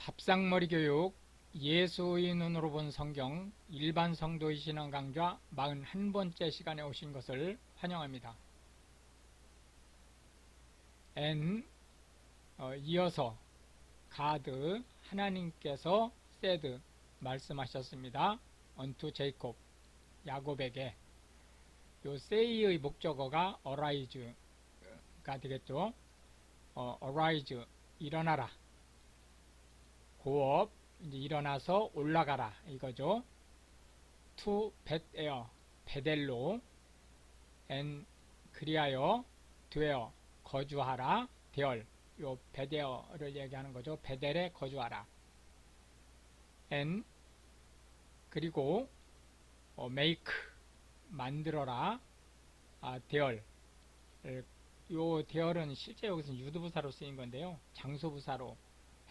밥상머리 교육 예수의 눈으로 본 성경 일반 성도의 신앙 강좌 41번째 시간에 오신 것을 환영합니다. 이어서 가드 하나님께서 said 말씀하셨습니다. unto 제이콥 야곱에게 요 say의 목적어가 arise가 되겠죠. arise 일어나라, 고업 이제 일어나서 올라가라 이거죠. to 벳에어 베델로 and 그리하여 되어 거주하라 대열 요 베데어를 얘기하는 거죠. 베델에 거주하라. and 그리고 make 만들어라 대열 요 대열은 실제 여기서 유두부사로 쓰인 건데요. 장소부사로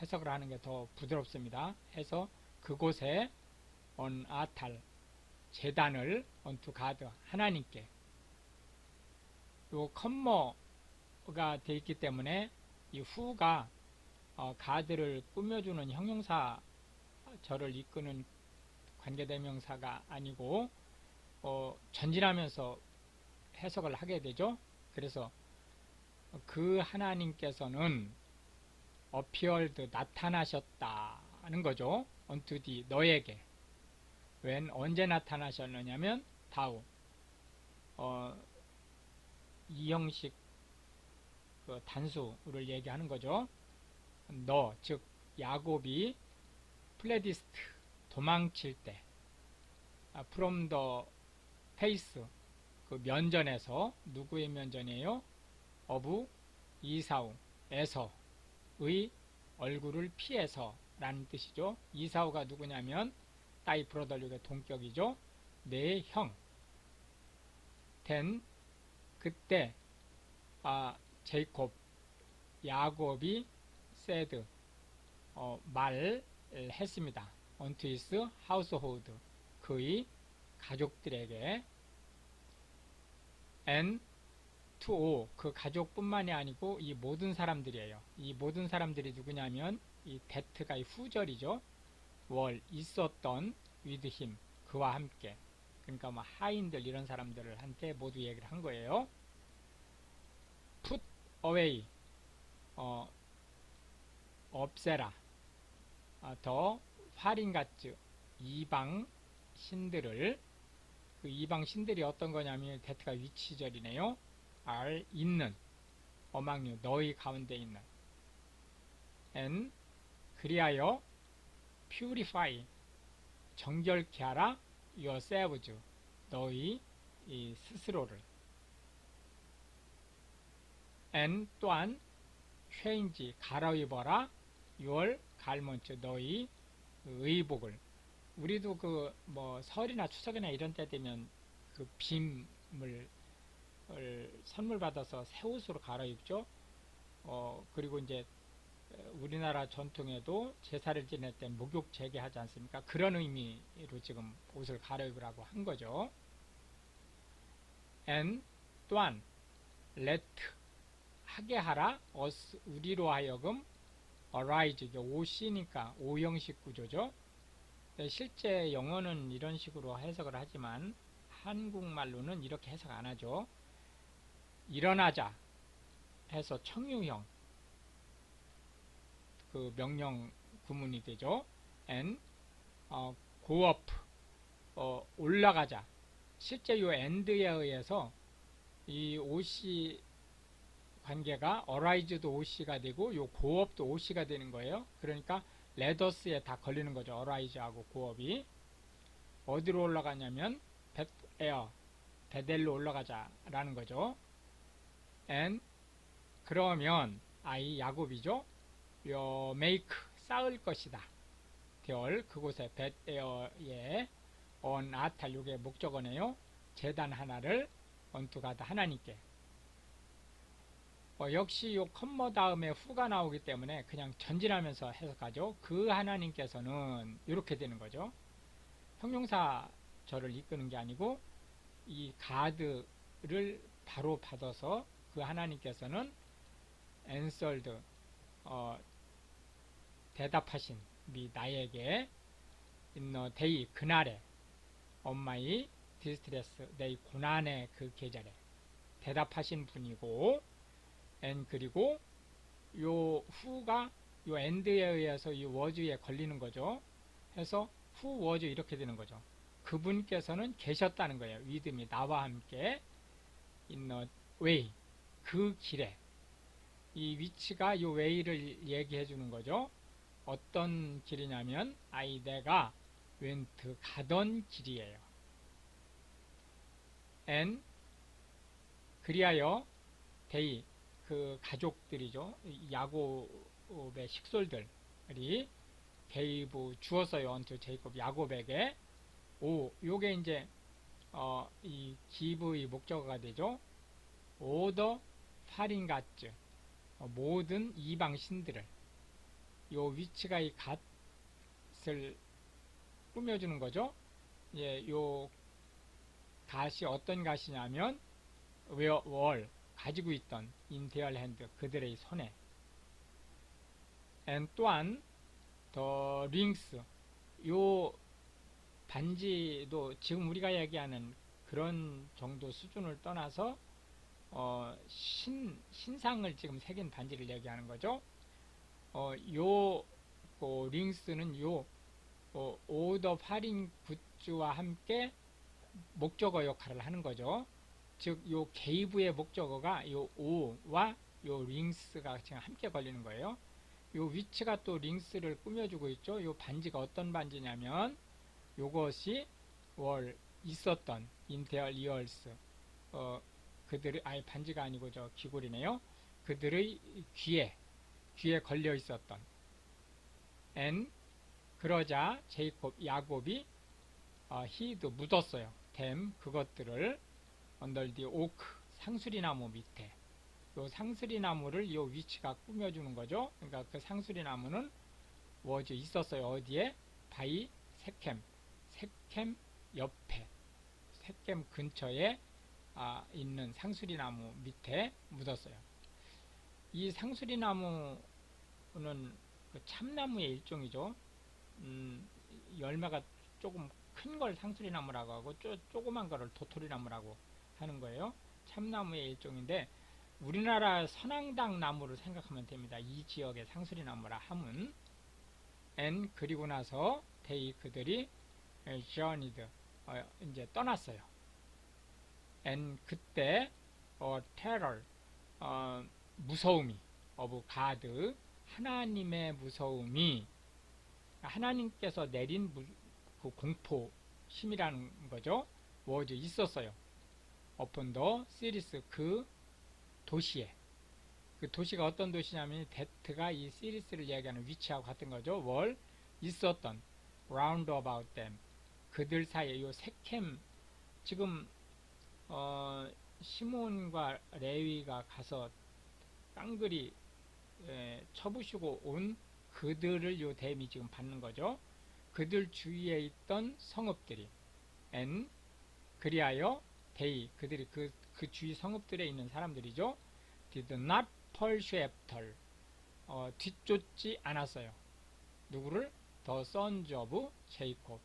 해석을 하는 게 더 부드럽습니다. 해서 그곳에 on 아탈 제단을 unto God 하나님께 요 컴머가 되어 있기 때문에 이 후가 가드를 꾸며주는 형용사절을 이끄는 관계대명사가 아니고 전진하면서 해석을 하게 되죠. 그래서 그 하나님께서는 appeared 나타나셨다는 거죠. unto thee 너에게 when 언제 나타나셨느냐면 다우 이 형식 단수를 얘기하는 거죠. 너 즉 야곱이 플레디스트 도망칠 때 from the face 그 면전에서 누구의 면전이에요? of 이사우에서의 얼굴을 피해서 라는 뜻이죠. 이사우가 누구냐면 따이 브로더력의 동격이죠. 내 형. 된 그때 제이콥 야곱이 said 말을 했습니다. unto his household 그의 가족들에게 and to all 그 가족뿐만이 아니고 이 모든 사람들이에요. 이 모든 사람들이 누구냐면 이 that가 이 후절이죠. 월 있었던 with him 그와 함께 그러니까 뭐 하인들 이런 사람들을 한테 모두 얘기를 한 거예요. put away 없애라 더 화린가츠 이방 신들을 그 이방 신들이 어떤 거냐면 that가 위치절이네요. are 있는 among you 너희 가운데 있는 and 그리하여 purify 정결케 하라 yourselves 너희 이 스스로를 and 또한 change 갈아입어라 your garment 너희 의복을 우리도 그 뭐 설이나 추석이나 이런 때 되면 그 빔을 선물 받아서 새 옷으로 갈아입죠. 그리고 이제 우리나라 전통에도 제사를 지낼 때 목욕 재개하지 않습니까? 그런 의미로 지금 옷을 갈아입으라고 한 거죠. and 또한 let 하게 하라 us 우리로 하여금 arise 이게 OC니까 오형식 구조죠. 실제 영어는 이런 식으로 해석을 하지만 한국말로는 이렇게 해석 안 하죠. 일어나자 해서 청유형 그 명령 구문이 되죠. and go up 올라가자 실제 요 and에 의해서 이 OC 관계가 arise도 OC가 되고 요 go up도 OC가 되는 거예요. 그러니까 let us에 다 걸리는 거죠. arise하고 go up이 어디로 올라가냐면 베델로 올라가자 라는 거죠. and 그러면 야곱이죠. 요 make 쌓을 것이다. 대열 그곳에 벳에어에 on 아탈 요게 목적어네요. 제단 하나를 unto God 하나님께 역시 요 컴머 다음에 후가 나오기 때문에 그냥 전진하면서 해석하죠. 그 하나님께서는 이렇게 되는 거죠. 형용사절을 이끄는 게 아니고 이 가드를 바로 받아서 그 하나님께서는 answered 대답하신 미 나에게 인너 데이 그날에 엄마의 디스트레스 내 고난의 그 계절에 대답하신 분이고 앤 그리고 요 후가 요 엔드에 의해서 이 워즈에 걸리는 거죠. 해서 후 워즈 이렇게 되는 거죠. 그분께서는 계셨다는 거예요. 위드미 나와 함께 in the way 그 길에 이 위치가 요 way를 얘기해 주는 거죠. 어떤 길이냐면 내가 went 가던 길이에요. and 그리하여 they 그 가족들이죠. 야곱의 식솔들이 gave 주었어요. unto 제이콥 야곱에게 요게 이제 이 give의 목적어가 되죠. all 파린 가츠 모든 이방 신들을 요 위치가 이 갓을 꾸며주는 거죠. 예, 요 갓이 어떤 갓이냐면 월 가지고 있던 in their hand 그들의 손에 and 또한 the rings 요 반지도 지금 우리가 얘기하는 그런 정도 수준을 떠나서 신상을 지금 새긴 반지를 얘기하는 거죠. 요 링스는 요 오더 파린 굿즈와 함께 목적어 역할을 하는 거죠. 즉 요 게이브의 목적어가 요 오와 요 링스가 지금 함께 걸리는 거예요. 요 위치가 또 링스를 꾸며주고 있죠. 요 반지가 어떤 반지냐면 요것이 있었던 in their ears 그들의 반지가 아니고 저 귀골이네요. 그들의 귀에 걸려 있었던 and 그러자 제이콥 야곱이 히도 묻었어요. 댐 그것들을 under the oak 상수리나무 밑에 요 상수리나무를 요 위치가 꾸며주는 거죠. 그러니까 그 상수리나무는 was 있었어요. 어디에? 바이 세켐 옆에 세켐 근처에 있는 상수리나무 밑에 묻었어요. 이 상수리나무는 그 참나무의 일종이죠. 열매가 조금 큰 걸 상수리나무라고 하고 조그만 거를 도토리나무라고 하는 거예요. 참나무의 일종인데 우리나라 선앙당 나무를 생각하면 됩니다. 이 지역의 상수리나무라 함은 그리고 나서 그들이 journeyed 이제 떠났어요. 그때 terror 무서움이 of God 하나님의 무서움이 하나님께서 내린 그 공포심이라는 거죠. was 있었어요. upon the cities 그 도시에 그 도시가 어떤 도시냐면 that가 이 시리스를 이야기하는 위치하고 같은 거죠. 있었던 round about them 그들 사이에 요 세켐 지금 시몬과 레위가 가서 깡그리 쳐부시고 온 그들을 요 댐이 지금 받는 거죠. 그들 주위에 있던 성읍들이 그리하여 그들이 그 주위 성읍들에 있는 사람들이죠. did not pursue after 뒤쫓지 않았어요. 누구를? the sons of Jacob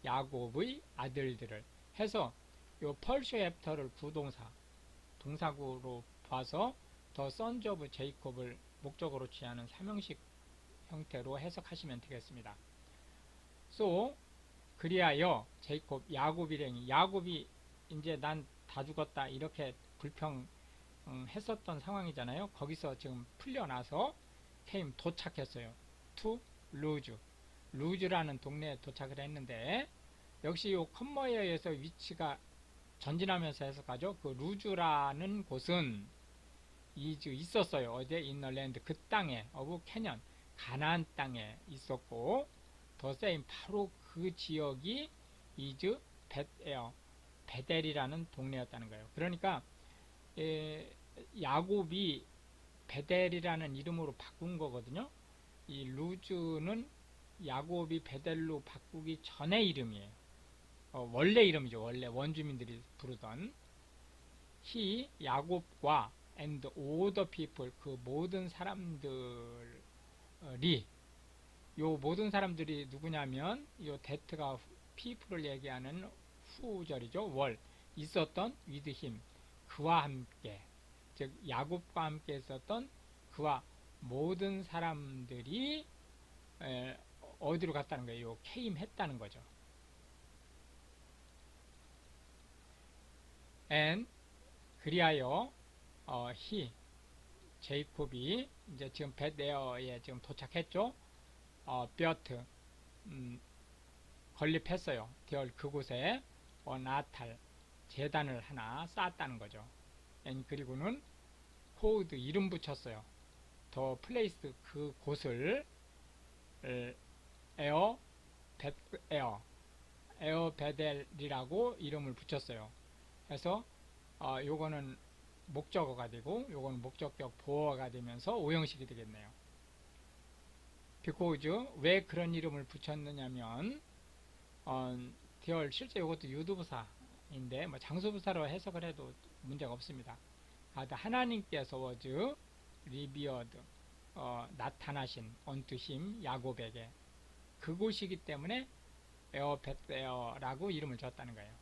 야곱의 아들들을 해서 요 pursue after를 동사구로 봐서 the sons of Jacob을 목적으로 취하는 삼형식 형태로 해석하시면 되겠습니다. so 그리하여 제이콥 야곱이 이제 난 다 죽었다 이렇게 불평했었던 상황이잖아요. 거기서 지금 풀려나서 도착했어요. to 루즈라는 동네에 도착을 했는데 역시 요 컴머에 의해서 위치가 전진하면서 해석하죠. 그 루즈라는 곳은 있었어요. 어제 인널랜드 그 땅에 어부 캐년 가나안 땅에 있었고 더세임 바로 그 지역이 베델이라는 동네였다는 거예요. 그러니까 야곱이 베델이라는 이름으로 바꾼 거거든요. 이 루즈는 야곱이 베델로 바꾸기 전의 이름이에요. 원래 이름이죠. 원래 원주민들이 부르던 야곱과 and all the people 그 모든 사람들이 요 모든 사람들이 누구냐면 요 that가 people을 얘기하는 후절이죠. 월 있었던 with him 그와 함께 즉 야곱과 함께 있었던 그와 모든 사람들이 어디로 갔다는 거예요? 요 came 했다는 거죠. and 그리하여 he 제이콥이 이제 지금 벳에어에 지금 도착했죠. 뼈트 건립했어요. 디얼 그곳에 나탈 제단을 하나 쌓았다는 거죠. 그리고는 코드 이름 붙였어요. 더 플레이스 그 곳을 에어 벳에어 에어 베델이라고 이름을 붙였어요. 그래서 요거는 목적어가 되고 요거는 목적격 보어가 되면서 오형식이 되겠네요. because 왜 그런 이름을 붙였느냐면 디얼 실제 이것도 유두부사인데 뭐 장수부사로 해석을 해도 문제가 없습니다. 하나님께서 was revealed 나타나신 unto him 야곱에게 그곳이기 때문에 에어 벳에어라고 이름을 줬다는 거예요.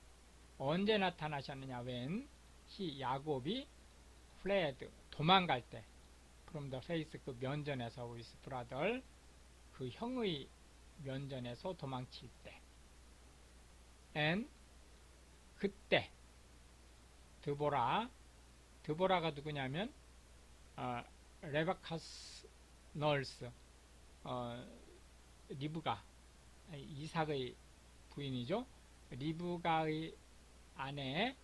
언제 나타나셨느냐? when he 야곱이 fled 도망갈 때 from the face 그 면전에서 with brother 그 형의 면전에서 도망칠 때 and 그때 드보라가 누구냐면 레베카스 널스 리브가 이삭의 부인이죠. 리브가의 아내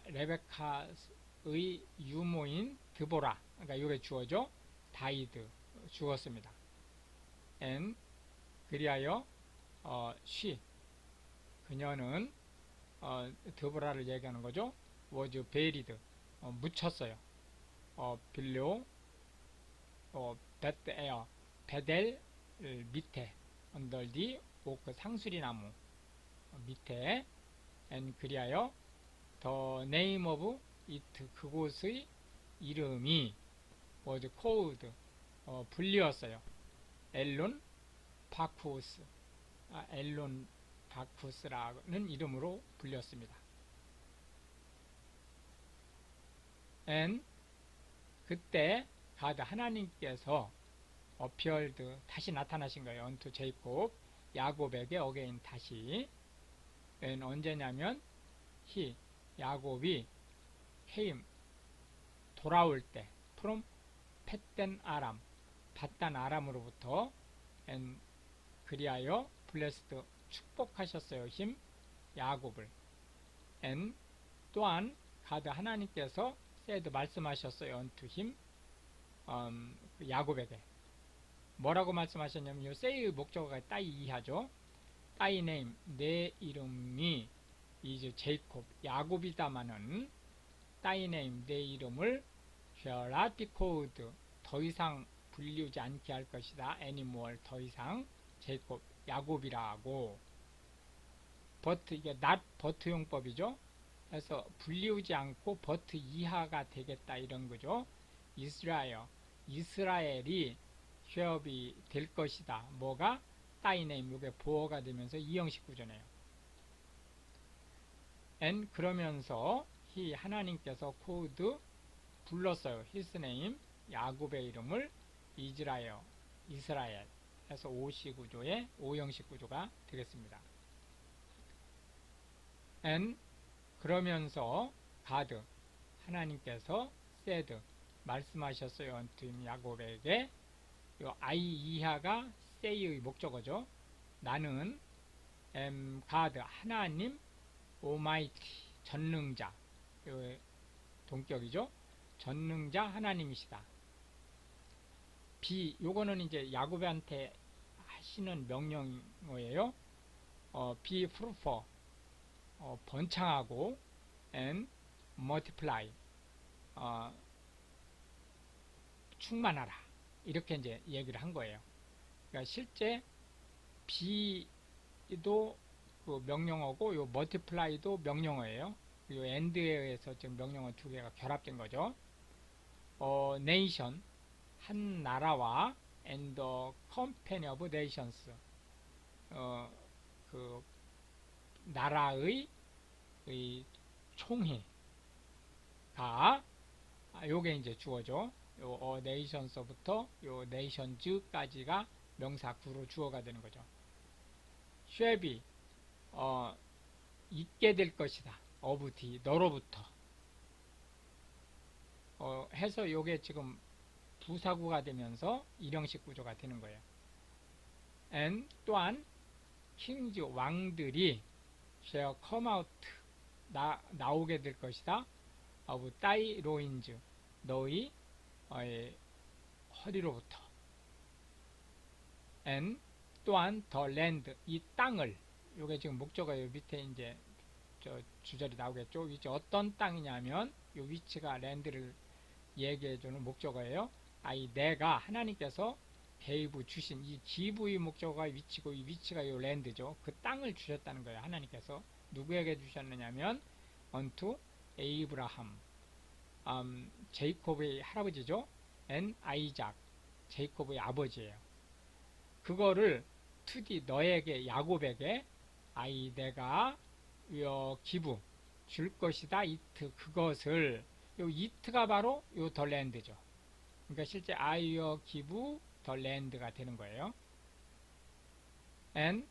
레베카의 유모인 드보라 그러니까 이게 주어죠. 다이드 죽었습니다. and 그리하여 she 그녀는 드보라를 얘기하는 거죠. was buried 묻혔어요. 빌로 벳에어 베델 밑에 under the 오크 상수리 나무 밑에 and 그리하여 the name of it 그곳의 이름이 was called 불리었어요. 엘론 바쿠스 엘론 바쿠스라는 이름으로 불렸습니다. and 그때 가드 하나님께서 appeared 다시 나타나신 거예요. unto 제이콥 야곱에게 again 다시 and 언제냐면 he 야곱이 came 돌아올 때 from 팻단 아람 밧단 아람으로부터 and 그리하여 blessed 축복하셨어요. him 야곱을 and 또한 가드 하나님께서 said 말씀하셨어요. unto him 야곱에게 뭐라고 말씀하셨냐면 이 say의 목적어가 따이 이하죠. 따이 name 내 이름이 이제 제이콥 야곱이다마는 따이 name 내 이름을 shall not be called 더 이상 불리우지 않게 할 것이다. anymore 더 이상 제이콥 야곱이라고 but 이게 not but 용법이죠. 그래서 불리우지 않고 but 이하가 되겠다 이런 거죠. 이스라엘이 쉐업이 될 것이다. 뭐가? 따이네임 이게 보어가 되면서 이형식 구조네요. and 그러면서 히 하나님께서 코드 불렀어요. his name 야곱의 이름을 이스라엘 해서 오시 구조의 오형식 구조가 되겠습니다. and 그러면서 가드 하나님께서 said 말씀하셨어요. unto 야곱에게 요 I 이하가 say의 목적어죠. 나는 God 하나님 Almighty 전능자 요 동격이죠. 전능자 하나님이시다. 요거는 이제 야곱한테 하시는 명령어예요. be fruitful 번창하고 and multiply 충만하라 이렇게 이제 얘기를 한 거예요. 그러니까 실제 be도 그 명령어고 요 multiply도 명령어예요. 요 and에서 지금 명령어 두 개가 결합된 거죠. nation 한 나라와 and the company of nations. 그 나라의 총회가 요게 이제 주어죠. 요 nations부터 요 nations까지가 명사 구로 주어가 되는 거죠. shall be 있게 될 것이다. of thee 너로부터 해서 요게 지금 부사구가 되면서 일형식 구조가 되는 거예요. and 또한 kings 왕들이 shall come out 나오게 될 것이다. of thy loins 너의 허리로부터. and 또한 the land 이 땅을 요게 지금 목적어 요 밑에 이제 저 주절이 나오겠죠. 위치 어떤 땅이냐면 요 위치가 랜드를 얘기해주는 목적어예요. 내가 하나님께서 gave 주신 이 give의 목적어가 위치고 이 위치가 요 랜드죠. 그 땅을 주셨다는 거예요. 하나님께서 누구에게 주셨느냐면 unto Abraham 제이콥의 할아버지죠. and Isaac 제이콥의 아버지예요. 그거를 to the 너에게 야곱에게 내가 기부 줄 것이다. 이트 그것을 요 이트가 바로 요 더 랜드죠. 그러니까 실제 I give the land가 되는 거예요. and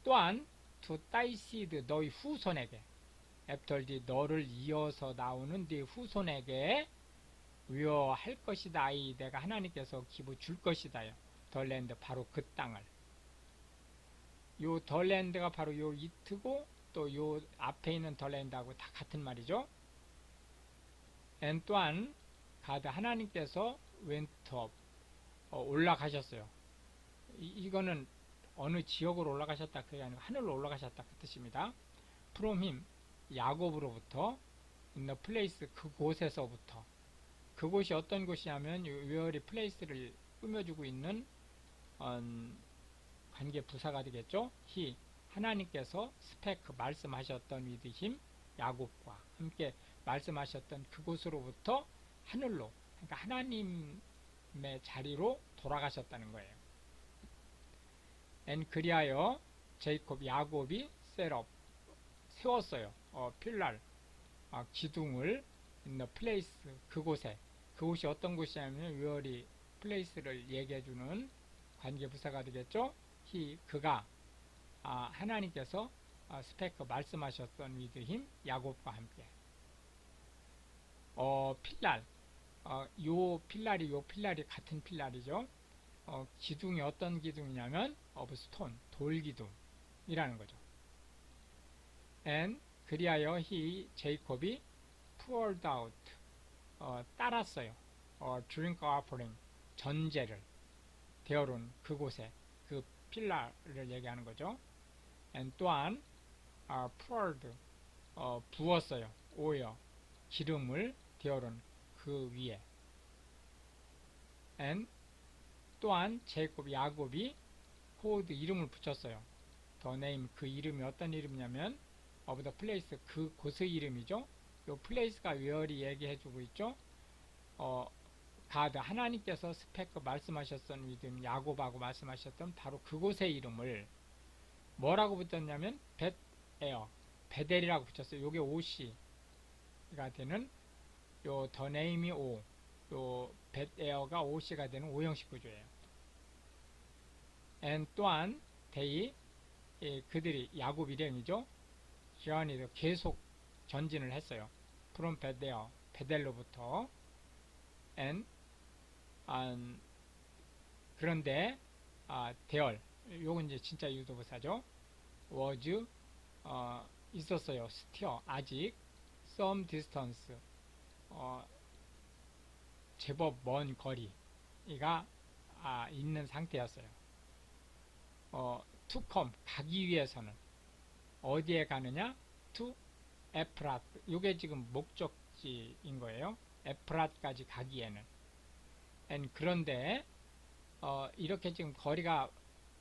또한 to thy seed 너희 후손에게 after the 너를 이어서 나오는 네 후손에게 할 것이다. 내가 하나님께서 기부 줄 것이다요. 더 랜드 바로 그 땅을. 요 더 랜드가 바로 요 이트고 또 요 앞에 있는 더 랜드하고 다 같은 말이죠. and 또한 가드 하나님께서 went up 올라가셨어요. 이거는 어느 지역으로 올라가셨다 그게 아니고 하늘로 올라가셨다 그 뜻입니다. from him 야곱으로부터 in the place 그곳에서부터 그곳이 어떤 곳이냐면 where이 place를 꾸며주고 있는 관계 부사가 되겠죠. he 하나님께서 스펙 말씀하셨던 with him 야곱과 함께 말씀하셨던 그곳으로부터 하늘로 그러니까 하나님의 자리로 돌아가셨다는 거예요. and 그리하여 제이콥 야곱이 셋업 세웠어요. 필랄 기둥을 in the place 그곳에 그곳이 어떤 곳이냐면 where이 place를 얘기해주는 관계부사가 되겠죠. 그가 하나님께서 스페크 말씀하셨던 with him 야곱과 함께 필랄 요 필랄이 같은 필랄이죠. 기둥이 어떤 기둥이냐면 of stone 돌 기둥이라는 거죠. and 그리하여 제이콥이 poured out 따랐어요. drink offering 전제를 데어론 그곳에 그 필라를 얘기하는 거죠. and 또한 poured 부었어요. 오일 기름을 데어론 그 위에. and 또한 제이콥 야곱이 called 이름을 붙였어요. the name 그 이름이 어떤 이름이냐면 of the place 그 곳의 이름이죠. 요 place가 where이 얘기해주고 있죠. 가드 하나님께서 스페크 말씀하셨던 믿음 야곱하고 말씀하셨던 바로 그곳의 이름을 뭐라고 붙였냐면 벳에어 베델이라고 붙였어요. 요게 오시가 되는 요 더 네임이 요 벳에어가 오시가 되는 오형식 구조예요. and 또한 그들이 야곱 일행이죠. 지언이도 계속 전진을 했어요. from 벳에어 베델로부터 and 그런데 대열 요건 이제 진짜 유도부사죠. was 있었어요. still 아직 some distance 제법 먼 거리가 있는 상태였어요. to come 가기 위해서는 어디에 가느냐? to 에프랏 요게 지금 목적지인 거예요. 에프랏까지 가기에는 and 그런데 이렇게 지금 거리가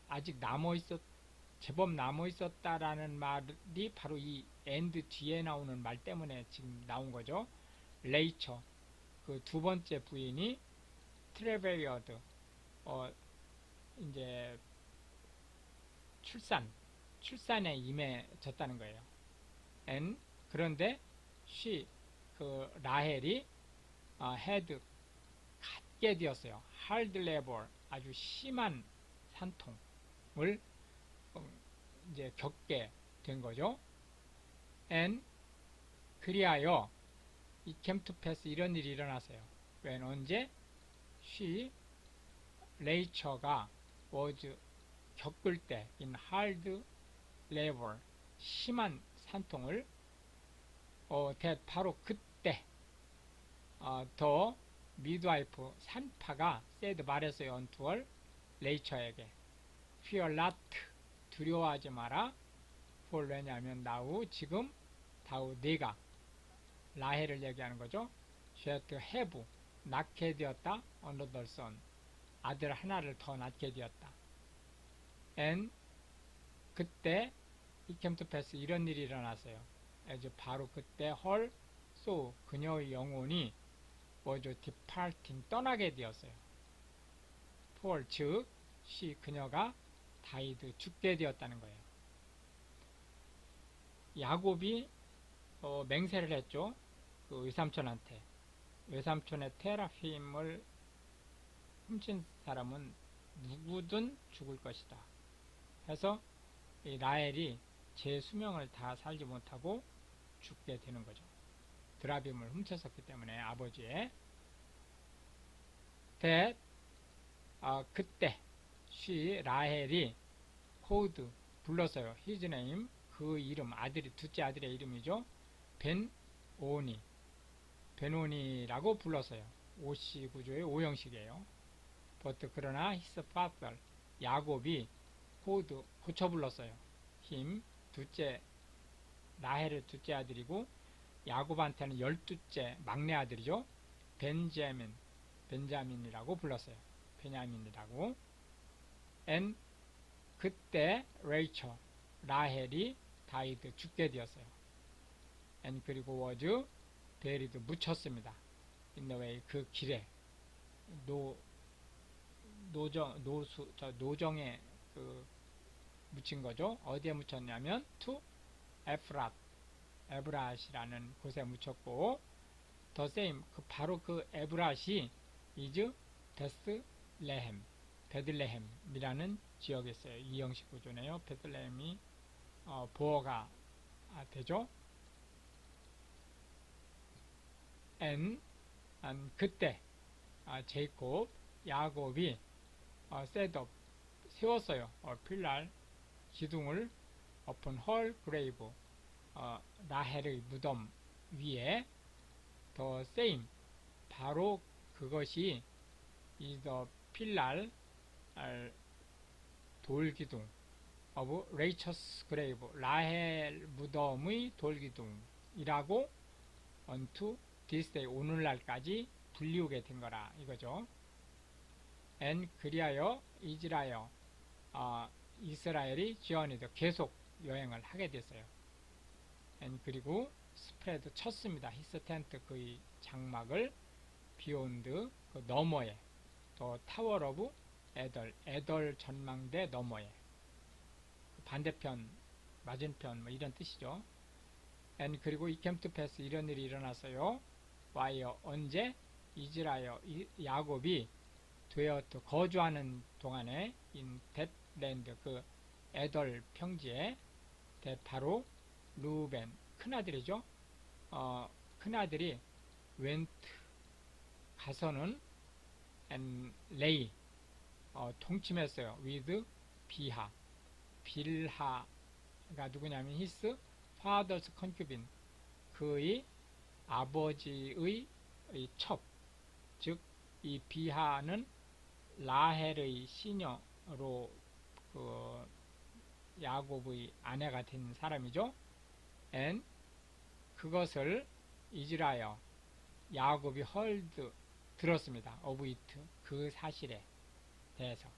아직 제법 남아 있었다라는 말이 바로 이 and 뒤에 나오는 말 때문에 지금 나온 거죠. later 그 두 번째 부인이 traveled 어, 이제 출산에 임해졌다는 거예요. and 그런데 she 그 라헬이 had 갖게 되었어요. hard labor 아주 심한 산통을 이제 겪게 된 거죠. and 그리하여 it came to pass 이런 일이 일어났어요. when 언제 she 레이처가 was 겪을 때 in hard labor 심한 산통을 that 바로 그때 더 미드와이프 산파가 said 말했어요. unto her 레이처에게 fear not 두려워하지 마라 for 왜냐하면 now 지금 다우 네가 라헬을 얘기하는 거죠. she had to have 낳게 되었다 another son 아들 하나를 더 낳게 되었다. and 그때 it came to pass 이런 일이 일어났어요. as 바로 그때 her so 그녀의 영혼이 was departing 떠나게 되었어요. for 즉 she 그녀가 died 죽게 되었다는 거예요. 야곱이 맹세를 했죠. 그 외삼촌한테 외삼촌의 테라핌을 훔친 사람은 누구든 죽을 것이다 해서 이 라헬이 제 수명을 다 살지 못하고 죽게 되는 거죠. 드라빔을 훔쳤었기 때문에 아버지의 that 그때 she 라헬이 called 불렀어요. his name 그 이름 아들이 둘째 아들의 이름이죠. 베노니라고 불렀어요. 오씨 구조의 오형식이에요. but 그러나 his father 야곱이 called 고쳐 불렀어요. him 둘째 라헬의 둘째 아들이고 야곱한테는 12째 막내 아들이죠. 벤자민이라고 불렀어요. 베냐민이라고. and 그때 레이처 라헬이 다이드 죽게 되었어요. and 그리고 was buried 묻혔습니다. in the way 그 길에 노정에 그 묻힌 거죠. 어디에 묻혔냐면 to 에브랏이라는 곳에 묻혔고 the same 바로 그 에브랏이 is 베들레헴이라는 지역에 있어요. 이 형식 구조네요. 베들레헴이 보어가 되죠. and 그때 야곱이 set up 세웠어요. 필랄 기둥을 upon her grave 라헬의 무덤 위에 the same 바로 그것이 is the 필랄 돌기둥 of Rachel's grave 라헬 무덤의 돌기둥이라고 unto this day 오늘날까지 불리우게 된 거라 이거죠. and 그리하여 이스라엘이 지원이도 계속 여행을 하게 됐어요. and 그리고 스프레드 쳤습니다. 히스 텐트 그의 장막을 비욘드 그 너머에 더 타워 오브 에덜 전망대 너머에 그 반대편 맞은편 뭐 이런 뜻이죠. and 그리고 it came to pass 이런 일이 일어났어요. 와이어 언제 야곱이 되었고 거주하는 동안에 in that land 그 에덜 평지에 바로 루벤 큰아들이죠. 큰아들이 went 가서는 and lay 통침했어요. with 빌하가 누구냐면 his father's concubine 그의 아버지의 첩 즉 이 비하는 라헬의 시녀로 그 야곱의 아내가 된 사람이죠. and 그것을 이즈라엘 야곱이 헐드 들었습니다. of it 그 사실에 대해서.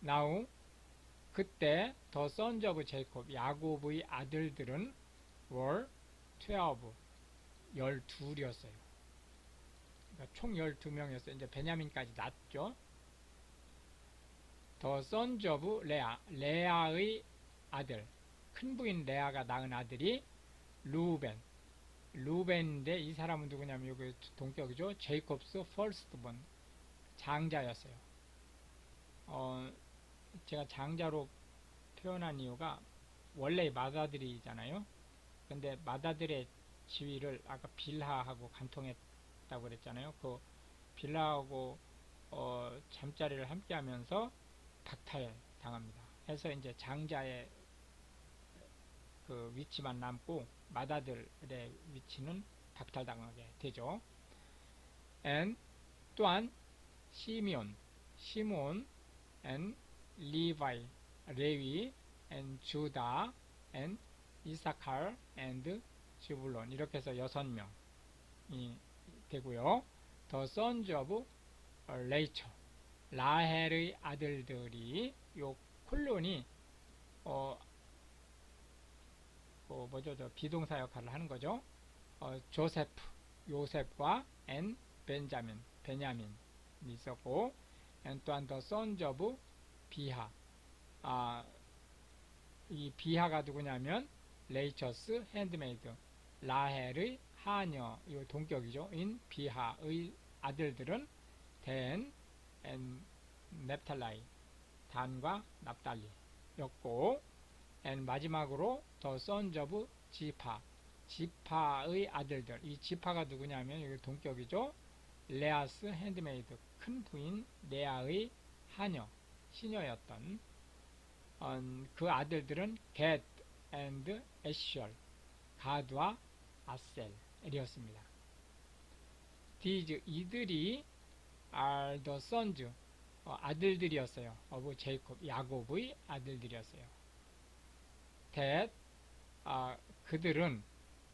now 그때 더 sons of Jacob 야곱의 아들들은 were 12 12이었어요. 그러니까 총 12명이었어요. 이제 베냐민까지 났죠. 더 sons of 레아, 레아의 아들, 큰 부인 레아가 낳은 아들이 루벤, 루벤인데 이 사람은 누구냐면 여기 동격이죠. 제이콥스 퍼스트본, 장자였어요. 제가 장자로 표현한 이유가 원래 맏아들이잖아요. 근데 맏아들의 지위를 아까 빌하하고 간통했다고 그랬잖아요. 그 빌하하고 잠자리를 함께 하면서 박탈 당합니다. 해서 이제 장자의 그 위치만 남고 맏아들의 위치는 박탈당하게 되죠. and 또한 시므온 and 리바이, 레위 and 주다 and 이사칼 and 지불론, 이렇게 해서 6명이 되고요. 더 sons of 레이처, 라헬의 아들들이 요 콜론이 뭐죠? 저 비동사 역할을 하는 거죠. 조세프, 요셉과 앤 벤자민, 베냐민이 있었고, 앤 또한 더 sons of 비하, 이 비하가 누구냐면 레이처스 핸드메이드, 라헬의 하녀, 이 동격이죠. 인 비하의 아들들은 댄 앤 넵탈라이, 단과 납달리였고, 앤 마지막으로 더 sons of 지파, 지파의 아들들, 이 지파가 누구냐면 여기 동격이죠. 레아스 핸드메이드, 큰 부인 레아의 하녀, 시녀였던 그 아들들은 겟 앤드 에셜, 가드와 아셀이었습니다. These, 이들이 are the sons, 아들들이었어요. of 제이콥, 야곱의 아들들이었어요. that, 그들은,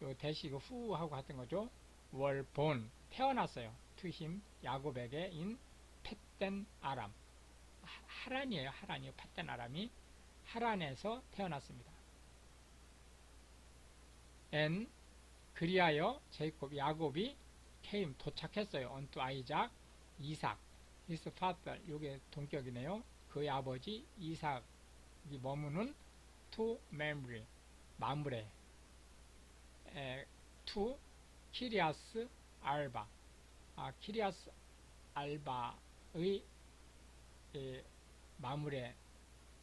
요 대시 이거 후하고 같은 거죠. were born, 태어났어요. to him, 야곱에게 in 팻된 아람, 하란이에요. 하란이요. 팻된 아람이 하란에서 태어났습니다. and 그리하여 제이콥, 야곱이 came, 도착했어요. unto 아이작, 이삭, his father, 요게 동격이네요. 그의 아버지 이삭이 머무는 to mamre, 마므레, to 키리아스 알바, 키리아스 알바의 마므레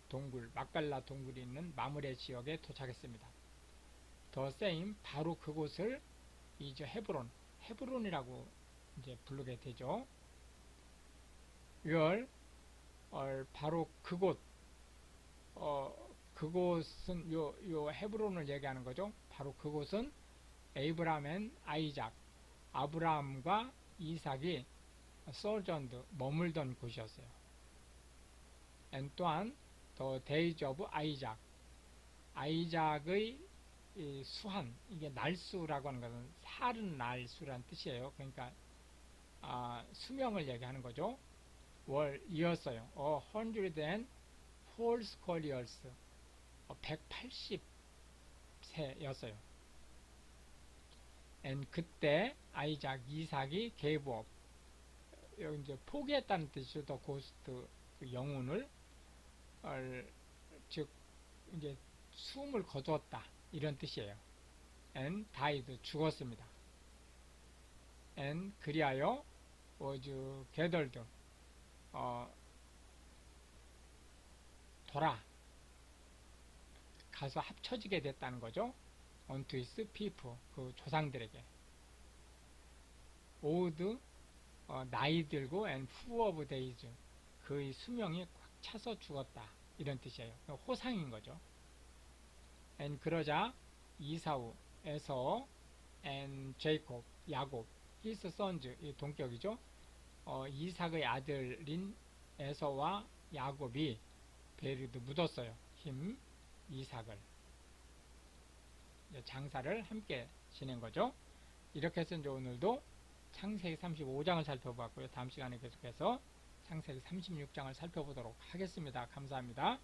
동굴, 막갈라 동굴이 있는 마므레 지역에 도착했습니다. 더 세임, 바로 그곳을 이제 헤브론이라고 이제 부르게 되죠. 바로 그곳, 그곳은 요 헤브론을 얘기하는 거죠. 바로 그곳은 에이브람 앤 아이작, 아브라함과 이삭이 소전드, 머물던 곳이었어요. 또한 더 데이즈 오브 아이작, 아이작의 수한, 이게 날수라고 하는 것은 살은 날수라는 뜻이에요. 그러니까 수명을 얘기하는 거죠. 이었어요. 104 years, 180세였어요. 그때 아이작, 이삭이 gave up, 여기 이제 포기했다는 뜻이죠. 더 고스트, 그 영혼을, 즉 이제 숨을 거두었다, 이런 뜻이에요. died, 죽었습니다. 그리하여 was gathered, 가서 합쳐지게 됐다는 거죠. unto his people, 그 조상들에게. old, 나이 들고, and full of days, 그의 수명이 꽉 차서 죽었다, 이런 뜻이에요. 호상인 거죠. 그러자 이사우, 에서, 제이콥, 야곱, his sons, 이 동격이죠. 이삭의 아들인 에서와 야곱이 베리드, 묻었어요. 힘, 이삭을. 장사를 함께 지낸 거죠. 이렇게 해서 이제 오늘도 창세기 35장을 살펴봤고요. 다음 시간에 계속해서 창세기 36장을 살펴보도록 하겠습니다. 감사합니다.